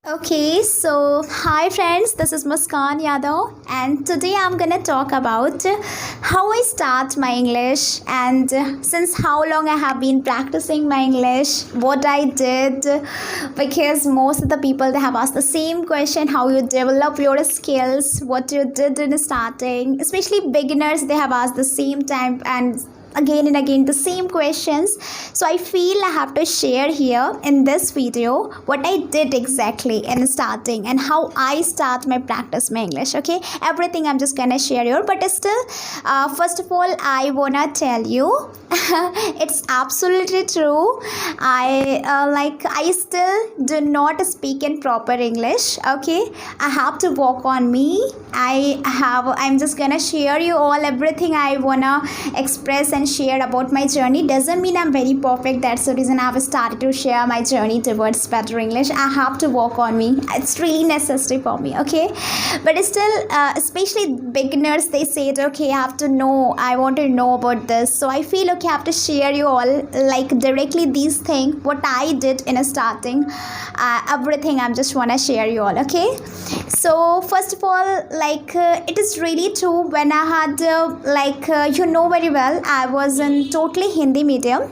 Okay, so hi friends, this is Muskan Yadav, and today I'm gonna talk about how I start my English and since how long I have been practicing my English, what I did, because most of the people they have asked the same question: how you develop your skills, what you did in starting, especially beginners they have asked the same time and again the same questions. So I feel I have to share here in this video what I did exactly in starting and how I start my practice my English. Okay, everything I'm just gonna share here, but still first of all I wanna tell you it's absolutely true. I still do not speak in proper English. Okay, I have to work on me. I'm just gonna share you all everything I wanna express and share about my journey. Doesn't mean I'm very perfect. That's the reason I've started to share my journey towards better English. I have to work on me. It's really necessary for me. Okay, but still especially beginners they say it, okay, I have to know, I want to know about this. So I feel okay, I have to share you all like directly these things what I did in a starting. Everything I'm just wanna share you all. Okay, so first of all, it is really true. When I had you know very well, I was in totally Hindi medium.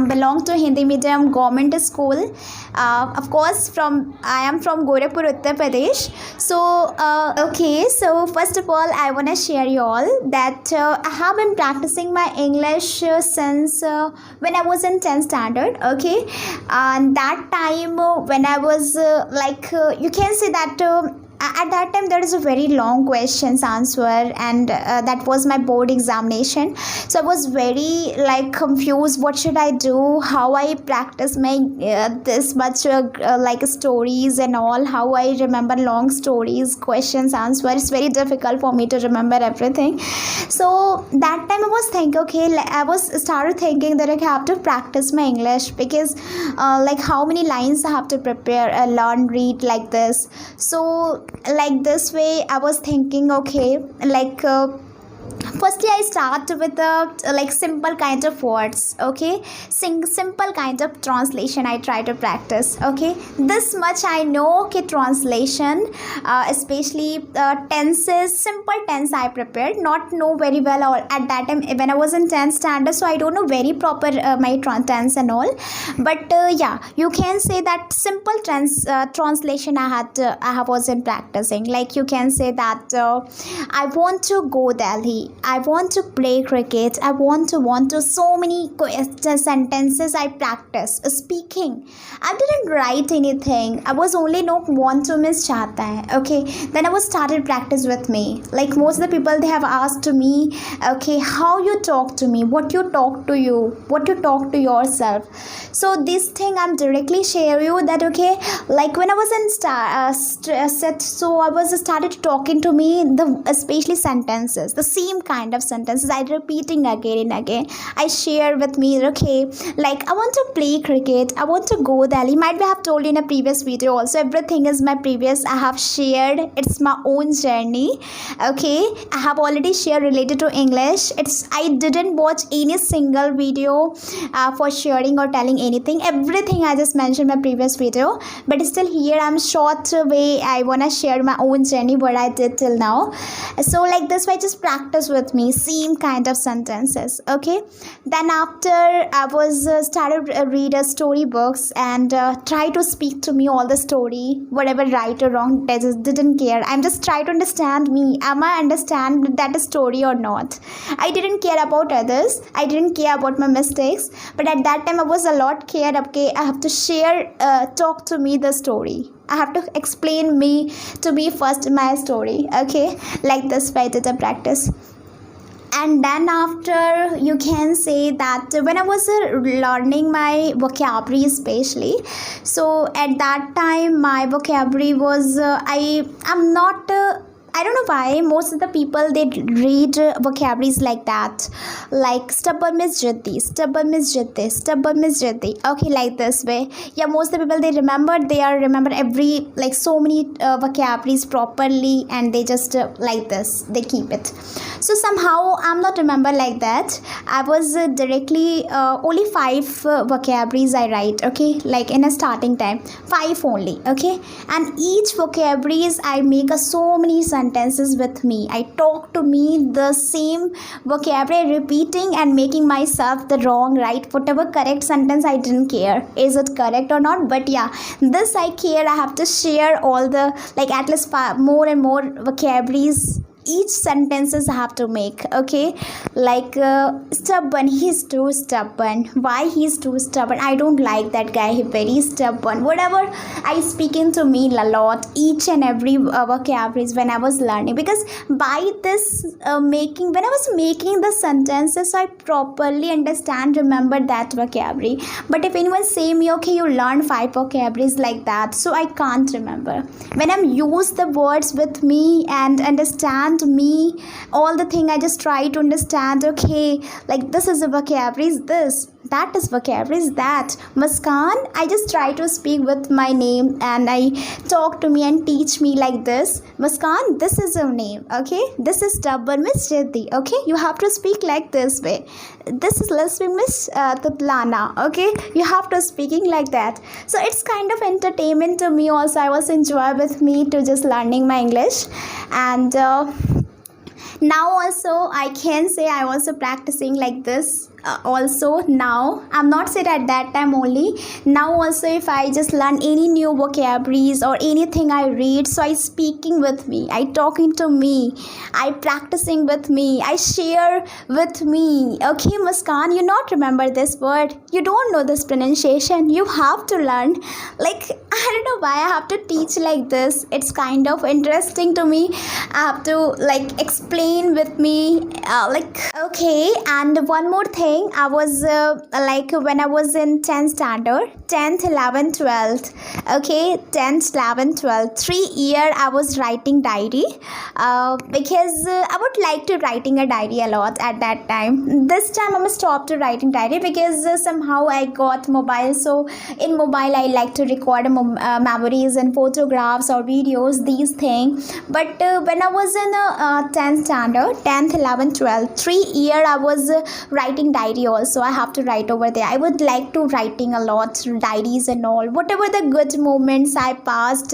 Belong to Hindi medium government school. Of course, I am from Gorakhpur, Uttar Pradesh. So okay, so first of all, I wanna share you all that I have been practicing my English since when I was in 10th standard. Okay, and that time when I was you can say that. At that time there is a very long questions answer, and that was my board examination. So I was very confused, what should I do, how I practice my this much stories and all, how I remember long stories, questions, answer. It's very difficult for me to remember everything. So that time I was thinking, okay, I was started thinking that I have to practice my English, because how many lines I have to prepare, learn, read like this. So this way I was thinking, okay, firstly I start with simple kind of words. Okay, simple kind of translation I try to practice. Okay, this much I know. Okay, translation, especially tenses, simple tense I prepared, not know very well, or at that time when I was in 10th standard, so I don't know very proper my tense and all. But yeah, you can say that simple translation I was in practicing. Like you can say that I want to go Delhi, I want to play cricket, I want to so many sentences I practice speaking. I didn't write anything. I was only know want to miss chata hai. Okay, then I was started practice with me. Like most of the people they have asked to me, okay, how you talk to me, what you talk to you, what you talk to yourself. So this thing I'm directly share you that, okay, like when I was in set, so I was started talking to me the especially sentences, the same kind of sentences I repeating again and again. I share with me, okay, like I want to play cricket, I want to go Delhi. Might be I have told you in a previous video also. Everything is my previous I have shared. It's my own journey. Okay, I have already shared related to English. I didn't watch any single video for sharing or telling anything. Everything I just mentioned in my previous video, but still here I'm short way I wanna share my own journey what I did till now. So like this way just practice with me same kind of sentences. Okay, then after I was started read a story books and try to speak to me all the story, whatever right or wrong, didn't care. I'm just try to understand me, am I understand that story or not. I didn't care about others, I didn't care about my mistakes, but at that time I was a lot cared. Okay, I have to share talk to me the story, I have to explain me to me first my story. Okay, like this way I did a practice. And then after you can say that when I was learning my vocabulary especially, so at that time my vocabulary was I'm not I don't know why most of the people they read vocabularies like that, like stubborn Miss Jyoti, stubborn Miss Jyoti, stubborn Miss Jyoti. Okay, like this way. Yeah, most of the people they are remember every like so many vocabularies properly, and they just like this they keep it. So somehow I'm not remember like that. I was directly only five vocabularies I write. Okay, like in a starting time, five only. Okay, and each vocabularies I make so many sentences with me. I talk to me the same vocabulary, repeating and making myself the wrong, right, whatever correct sentence. I didn't care is it correct or not, but yeah, this I care. I have to share all the like at least more and more vocabularies each sentences I have to make. Okay, like stubborn, he's too stubborn. Why he's too stubborn? I don't like that guy, he very stubborn. Whatever I speaking to me a lot, each and every vocabularies when I was learning, because by this making when I was making the sentences I properly understand, remember that vocabulary. But if anyone say me, okay, you learn five vocabularies like that, so I can't remember. When I'm use the words with me and understand me all the thing, I just try to understand, okay, like this is a vocabulary, is this, that is vocabulary, is that Muskan. I just try to speak with my name and I talk to me and teach me like this, Muskan, this is your name. Okay, this is stubborn Miss Jyoti. Okay, you have to speak like this way. This is listening Miss Tatlana. Okay, you have to speaking like that. So it's kind of entertainment to me also. I was enjoy with me to just learning my English. And now also I can say I also practicing like this also. Now I'm not said at that time only, now also if I just learn any new vocabularies or anything I read, so I speaking with me, I talking to me, I practicing with me, I share with me. Okay, Muskan, you not remember this word, you don't know this pronunciation, you have to learn. Like I don't know why I have to teach like this. It's kind of interesting to me. I have to like explain with me like okay. And one more thing, I was like when I was in 10th standard, 10th, 11th, 12th. Okay, 10th, 11th, 12th, 3 year I was writing diary because I would like to writing a diary a lot at that time. This time I'm stopped to writing diary because somehow I got mobile. So in mobile I like to record memories and photographs or videos, these things. But when I was in 10th standard, 10th, 11th, 12th, 3 year I was writing diary also. I have to write over there. I would like to writing a lot diaries and all, whatever the good moments I passed,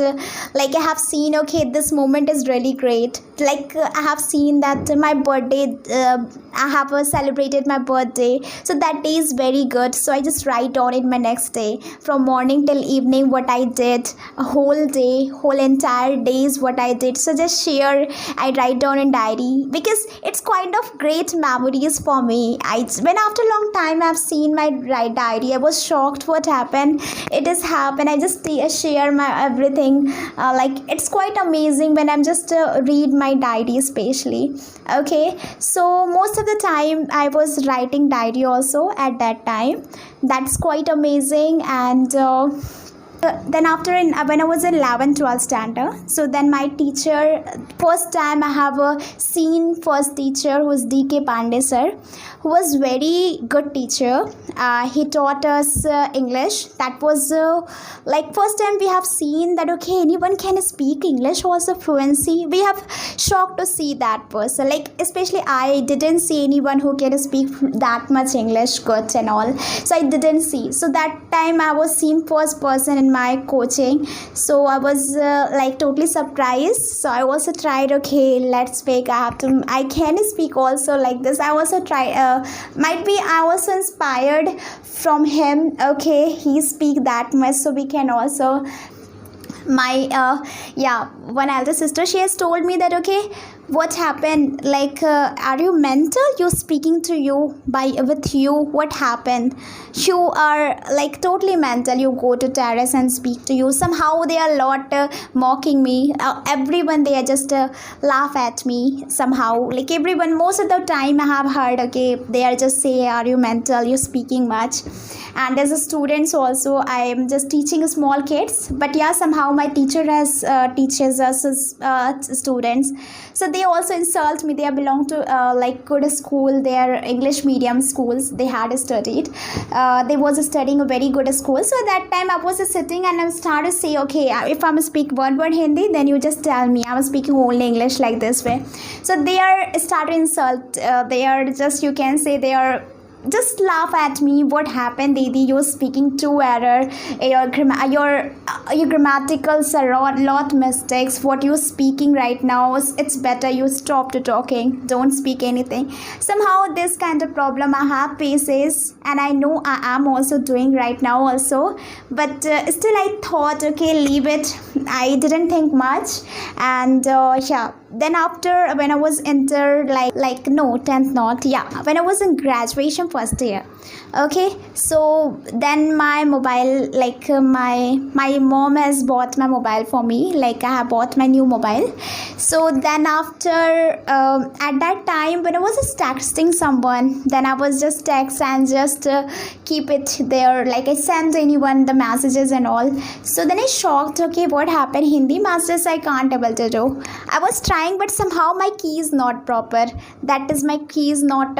like I have seen, okay, this moment is really great. Like I have seen that my birthday, I have celebrated my birthday, so that day is very good. So I just write on it my next day, from morning till evening what I did, a whole day, whole entire days what I did. So just share, I write down in diary because it's kind of great memories for me. When after a long time I've seen my diary, I was shocked what happened. It has happened. I just share my everything. Like it's quite amazing when I'm just read my diary especially. Okay, so most of the time I was writing diary also at that time. That's quite amazing. And then after when I was in 11th 12th standard, so then my teacher, first time I have seen first teacher who was DK Pandey sir, who was very good teacher. He taught us English. That was like first time we have seen that okay, anyone can speak English also fluency. We have shocked to see that person, like especially I didn't see anyone who can speak that much English good and all, so I didn't see. So that time I was seen first person in my coaching, so I was like totally surprised. So I also tried, okay, let's speak, I can speak also like this. I also try, might be I was inspired from him. Okay, he speak that much, so we can also. My yeah, one elder sister, she has told me that okay, what happened? Like, are you mental? You speaking to you by with you? What happened? You are like totally mental. You go to terrace and speak to you. Somehow they are lot mocking me. Everyone they are just laugh at me somehow. Like everyone, most of the time I have heard. Okay, they are just say, "Are you mental? You speaking much?" And as a students also, I am just teaching small kids. But yeah, somehow my teacher has teaches us as students, so they also insult me. They belong to like good school. They are English medium schools they had studied. They was studying a very good school. So at that time I was sitting and I started to say, okay, if I'm speak one word Hindi, then you just tell me I'm speaking only English, like this way. So they are started insult. They are just, you can say, they are just laugh at me. What happened, Didi? You're speaking too error. Your grammaticals are a lot mistakes. What you're speaking right now, it's better you stop to talking. Don't speak anything. Somehow this kind of problem I have faces, and I know I am also doing right now also. But still I thought, okay, leave it. I didn't think much, and yeah. Then after, when I was enter like no 10th, not, yeah, when I was in graduation first year, okay, so then my mobile, like my mom has bought my mobile for me. Like I have bought my new mobile. So then after, at that time when I was texting someone, then I was just text and just keep it there. Like I send anyone the messages and all. So then I shocked, okay, what happened? Hindi messages I can't able to do. I was trying, but somehow my key is not proper. That is, my key is not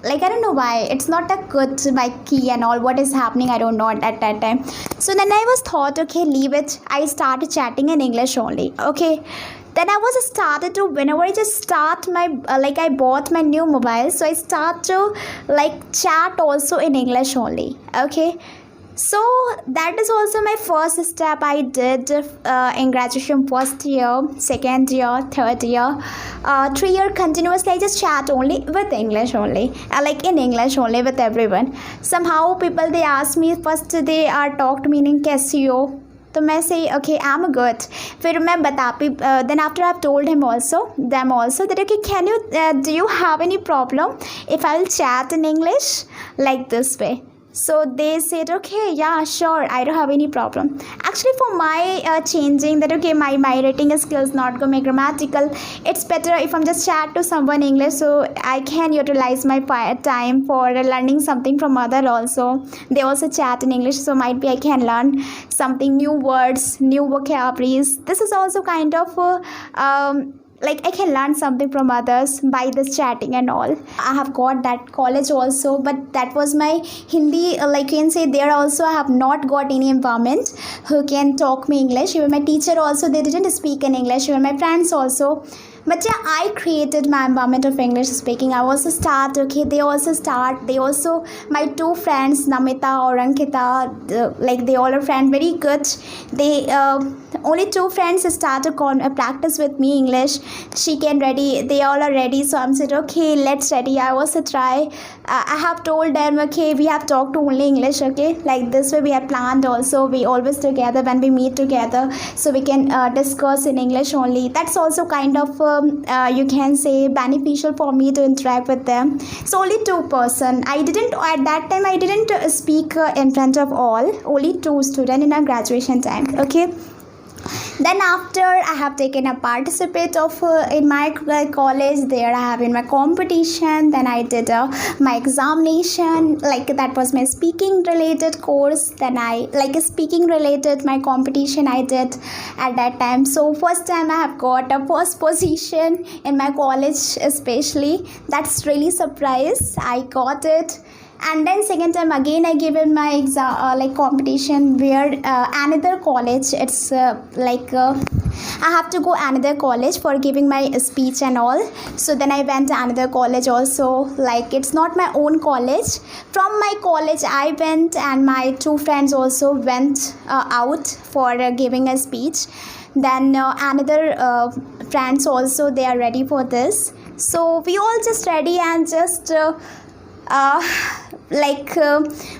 like, I don't know why it's not a good my key and all. What is happening, I don't know at that time. So then I was thought, okay, leave it. I started chatting in English only. Okay, then I was started to, whenever I just start my like I bought my new mobile, so I start to like chat also in English only. Okay, so that is also my first step I did in graduation first year, second year, third year, 3 year continuously I just chat only with English only, like in English only with everyone. Somehow people they ask me first, they are talked meaning कैसी हो, तो मैं say okay I'm good. फिर मैं बता then after I've told them also that okay, can you do you have any problem if I'll chat in English like this way? So they said, okay, yeah, sure, I don't have any problem. Actually, for my changing that, okay, my writing skills not good, my grammatical, it's better if I'm just chat to someone English, so I can utilize my time for learning something from other also. They also chat in English, so might be I can learn something, new words, new vocabularies. This is also kind of like I can learn something from others by this chatting and all. I have got that college also, but that was my Hindi, like you can say, there also I have not got any environment who can talk me English. Even my teacher also, they didn't speak in English. Even my friends also. But yeah, I created my environment of English speaking. I also start, okay, they also, my two friends, Namita or Ankita, like they all are friends, very good. They, only two friends start to practice with me English. She can ready, they all are ready. So I'm said, okay, let's ready. I also try. I have told them, okay, we have talked only English, okay, like this way we have planned also. We always together when we meet together, so we can discuss in English only. That's also kind of you can say beneficial for me to interact with them. So only two person. I didn't at that time. I didn't speak in front of all. Only two students in our graduation time. Okay. Then after I have taken a participate of in my college. There I have in my competition. Then I did my examination, like that was my speaking related course. Then I like speaking related my competition I did at that time. So first time I have got a first position in my college especially. That's really surprise. I got it. And then second time again I given my exam like competition where another college, it's I have to go another college for giving my speech and all. So then I went to another college also, like it's not my own college. From my college I went, and my two friends also went out for giving a speech. Then another friends also, they are ready for this. So we all just ready and just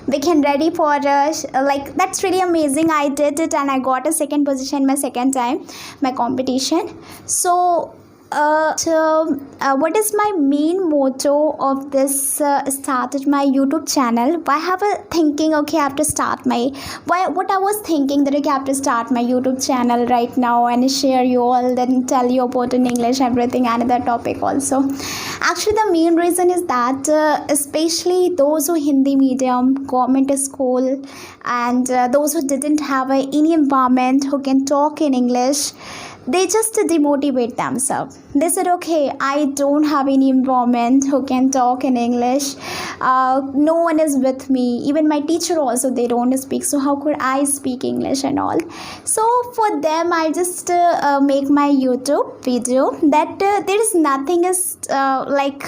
we can ready for like that's really amazing. I did it and I got a second position my second time my competition. So what is my main motto of this started my YouTube channel? Why have a thinking? Okay, I have to start my what I was thinking that okay, I have to start my YouTube channel right now and share you all, then tell you about in English everything, another topic also. Actually, the main reason is that especially those who Hindi medium, government school, and those who didn't have any environment who can talk in English, they just demotivate themselves. They said, okay, I don't have any environment who can talk in English. No one is with me. Even my teacher also, they don't speak. So how could I speak English and all? So for them, I just make my YouTube video that there is nothing is like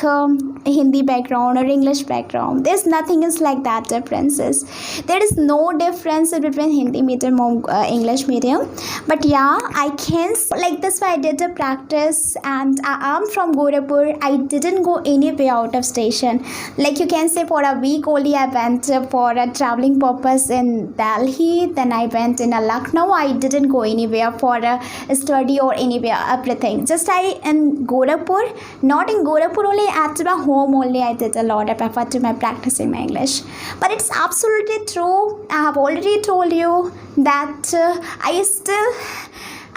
Hindi background or English background. There's nothing is like that differences. There is no difference between Hindi medium or English medium. But yeah, I can like this way I did a practice, and I am from Gorakhpur. I didn't go anywhere out of station. Like you can say for a week only I went for a traveling purpose in Delhi. Then I went in Lucknow. I didn't go anywhere for a study or anywhere, everything. Just I in Gorakhpur, not in Gorakhpur only, at my home only I did a lot of effort to my practicing my English. But it's absolutely true. I have already told you that I still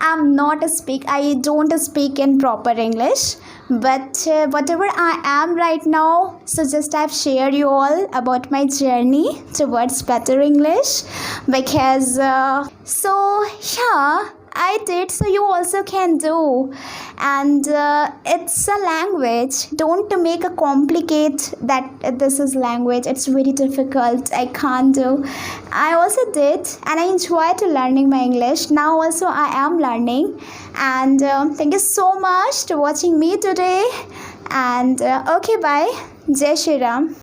I don't speak in proper English, but whatever I am right now, so just I've shared you all about my journey towards better English, because so yeah, I did, so you also can do. And it's a language. Don't make a complicate that this is language, it's very difficult, I can't do. I also did, and I enjoy to learning my English. Now also I am learning. And thank you so much to watching me today. And okay, bye. Jai Shri Ram.